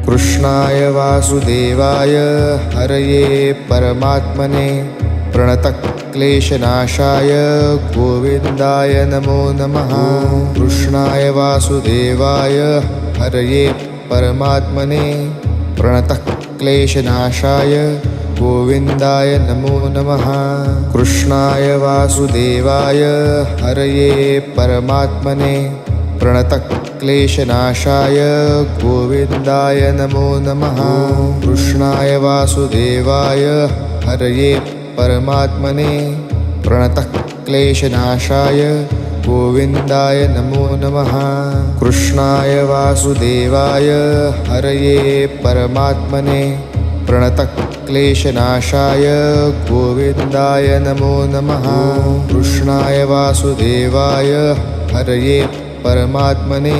कृष्णाय वासुदेवाय हरये परमात्मने प्रणतक्लेशनाशाय गोविन्दाय नमो नमः। कृष्णाय वासुदेवाय हरये परमात्मने प्रणतक्लेशनाशाय गोविन्दाय नमो नमः। कृष्णाय वासुदेवाय हरये परमात्मने प्रणतक्लेशनाशाय गोविन्दाय नमो नमः। कृष्णाय वासुदेवाय हरये परमात्मने प्रणतक्लेशनाशाय गोविन्दाय नमो नमः। कृष्णाय वासुदेवाय हरये परमात्मने प्रणतक्लेशनाशाय गोविन्दाय नमो नमः। कृष्णाय वासुदेवाय हरये परमात्मने